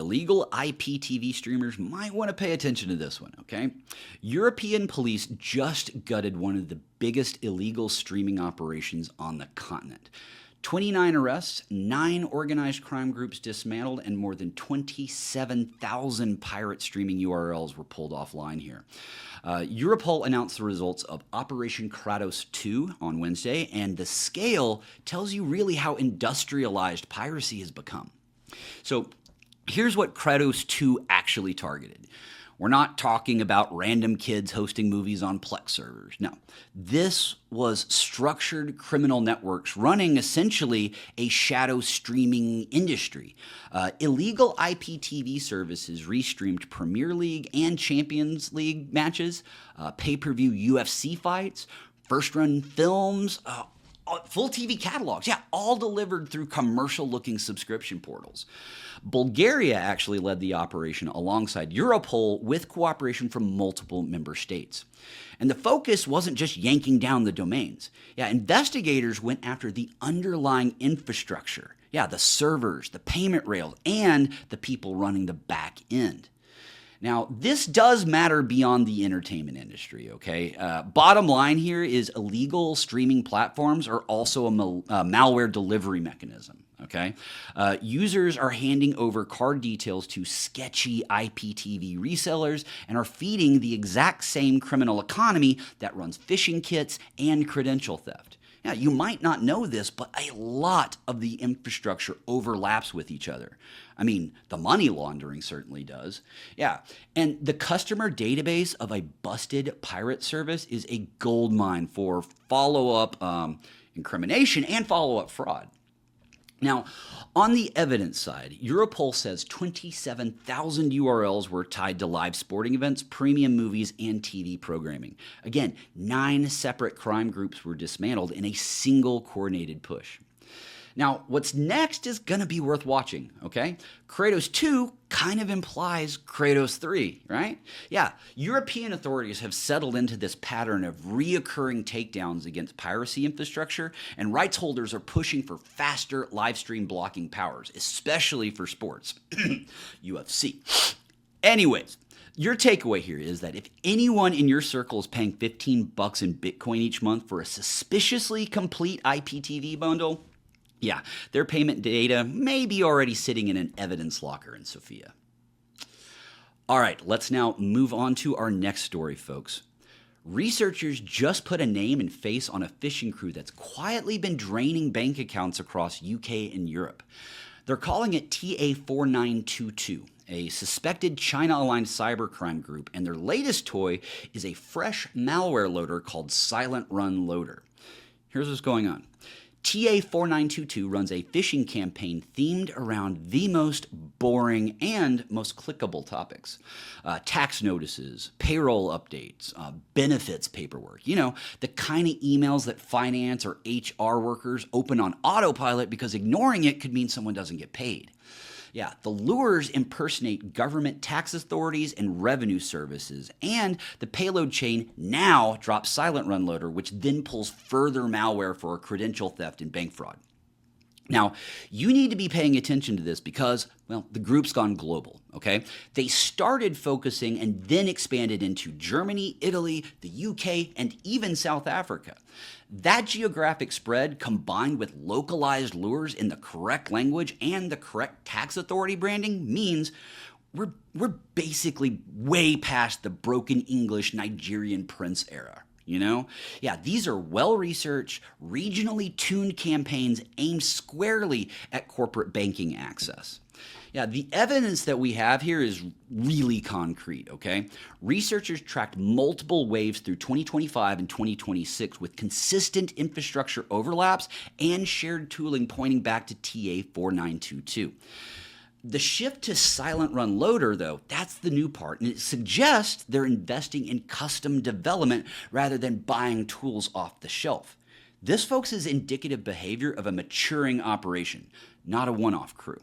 illegal IPTV streamers might want to pay attention to this one, okay? European police just gutted one of the biggest illegal streaming operations on the continent. 29 arrests, 9 organized crime groups dismantled, and more than 27,000 pirate streaming URLs were pulled offline here. Europol announced the results of Operation Kratos II on Wednesday, and the scale tells you really how industrialized piracy has become. So here's what Kratos II actually targeted. We're not talking about random kids hosting movies on Plex servers. No, this was structured criminal networks running essentially a shadow streaming industry. Illegal IPTV services restreamed Premier League and Champions League matches, pay-per-view UFC fights, first-run films, full TV catalogs, all delivered through commercial-looking subscription portals. Bulgaria actually led the operation alongside Europol with cooperation from multiple member states. And the focus wasn't just yanking down the domains. Investigators went after the underlying infrastructure. The servers, the payment rails, and the people running the back end. Now, this does matter beyond the entertainment industry, okay? Bottom line here is illegal streaming platforms are also a malware delivery mechanism, okay? Users are handing over card details to sketchy IPTV resellers and are feeding the exact same criminal economy that runs phishing kits and credential theft. Now, you might not know this, but a lot of the infrastructure overlaps with each other. I mean, the money laundering certainly does. And the customer database of a busted pirate service is a goldmine for follow-up incrimination and follow-up fraud. Now, on the evidence side, Europol says 27,000 URLs were tied to live sporting events, premium movies, and TV programming. Again, 9 separate crime groups were dismantled in a single coordinated push. Now, what's next is going to be worth watching, okay? Kratos 2 kind of implies Kratos 3, right? European authorities have settled into this pattern of reoccurring takedowns against piracy infrastructure, and rights holders are pushing for faster live stream blocking powers, especially for sports. UFC. Anyways, your takeaway here is that if anyone in your circle is paying $15 in Bitcoin each month for a suspiciously complete IPTV bundle, their payment data may be already sitting in an evidence locker in Sofia. All right, let's now move on to our next story, folks. Researchers just put a name and face on a phishing crew that's quietly been draining bank accounts across UK and Europe. They're calling it TA4922, a suspected China-aligned cybercrime group, and their latest toy is a fresh malware loader called SilentRunLoader. Here's what's going on. TA4922 runs a phishing campaign themed around the most boring and most clickable topics. Tax notices, payroll updates, benefits paperwork. The kind of emails that finance or HR workers open on autopilot because ignoring it could mean someone doesn't get paid. The lures impersonate government tax authorities and revenue services, and the payload chain now drops SilentRunLoader, which then pulls further malware for credential theft and bank fraud. Now, you need to be paying attention to this because, the group's gone global, okay? They started focusing and then expanded into Germany, Italy, the UK, and even South Africa. That geographic spread, combined with localized lures in the correct language and the correct tax authority branding, means we're basically way past the broken English Nigerian prince era. These are well-researched, regionally tuned campaigns aimed squarely at corporate banking access. The evidence that we have here is really concrete, okay? Researchers tracked multiple waves through 2025 and 2026 with consistent infrastructure overlaps and shared tooling pointing back to TA4922. The shift to SilentRunLoader, though, that's the new part, and it suggests they're investing in custom development rather than buying tools off the shelf. This, folks, is indicative behavior of a maturing operation, not a one-off crew.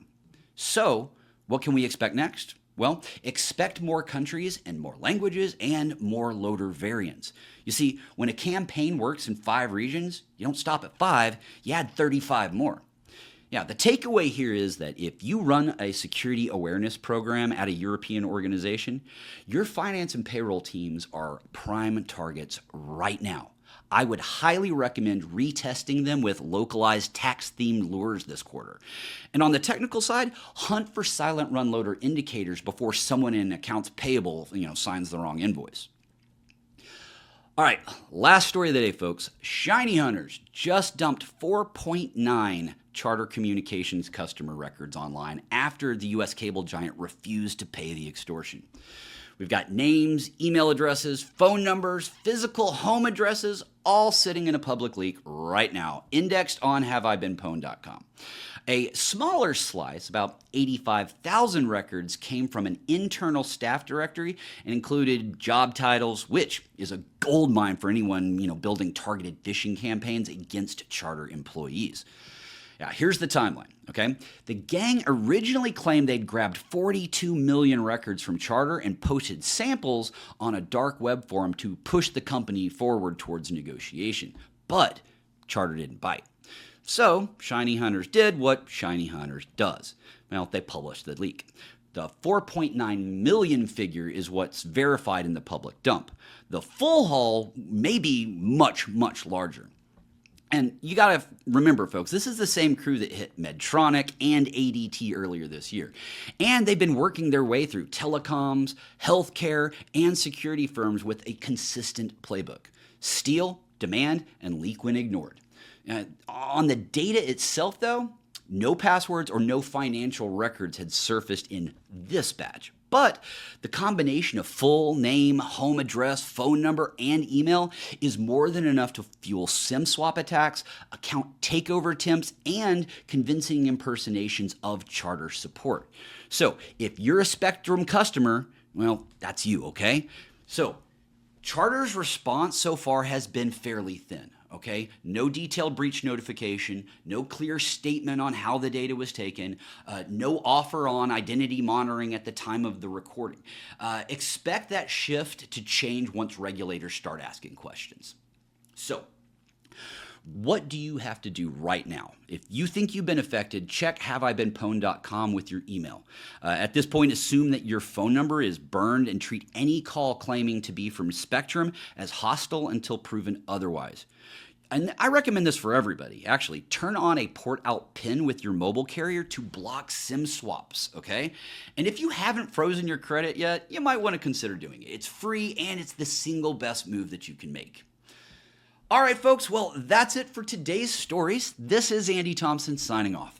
So, what can we expect next? Expect more countries and more languages and more loader variants. You see, when a campaign works in 5 regions, you don't stop at 5, you add 35 more. Yeah, the takeaway here is that if you run a security awareness program at a European organization, your finance and payroll teams are prime targets right now. I would highly recommend retesting them with localized tax-themed lures this quarter. And on the technical side, hunt for SilentRunLoader indicators before someone in accounts payable, signs the wrong invoice. All right, last story of the day, folks. ShinyHunters just dumped 4.9 Charter Communications customer records online after the U.S. cable giant refused to pay the extortion. We've got names, email addresses, phone numbers, physical home addresses, all sitting in a public leak right now, indexed on haveibeenpwned.com. A smaller slice, about 85,000 records, came from an internal staff directory and included job titles, which is a goldmine for anyone, building targeted phishing campaigns against Charter employees. Now, here's the timeline, okay? The gang originally claimed they'd grabbed 42 million records from Charter and posted samples on a dark web forum to push the company forward towards negotiation. But Charter didn't bite. So ShinyHunters did what ShinyHunters does. Well, they published the leak. The 4.9 million figure is what's verified in the public dump. The full haul may be much, much larger. And you got to remember, folks, this is the same crew that hit Medtronic and ADT earlier this year. And they've been working their way through telecoms, healthcare, and security firms with a consistent playbook. Steal, demand, and leak when ignored. On the data itself, though, no passwords or no financial records had surfaced in this batch. But the combination of full name, home address, phone number, and email is more than enough to fuel SIM swap attacks, account takeover attempts, and convincing impersonations of Charter support. So if you're a Spectrum customer, well, that's you, okay? So Charter's response so far has been fairly thin. Okay, no detailed breach notification, no clear statement on how the data was taken, no offer on identity monitoring at the time of the recording. Expect that shift to change once regulators start asking questions. So, what do you have to do right now? If you think you've been affected, check haveibeenpwned.com with your email. At this point, assume that your phone number is burned and treat any call claiming to be from Spectrum as hostile until proven otherwise. And I recommend this for everybody. Actually, turn on a port out pin with your mobile carrier to block SIM swaps, okay? And if you haven't frozen your credit yet, you might want to consider doing it. It's free and it's the single best move that you can make. All right, folks, well, that's it for today's stories. This is Andy Thompson signing off.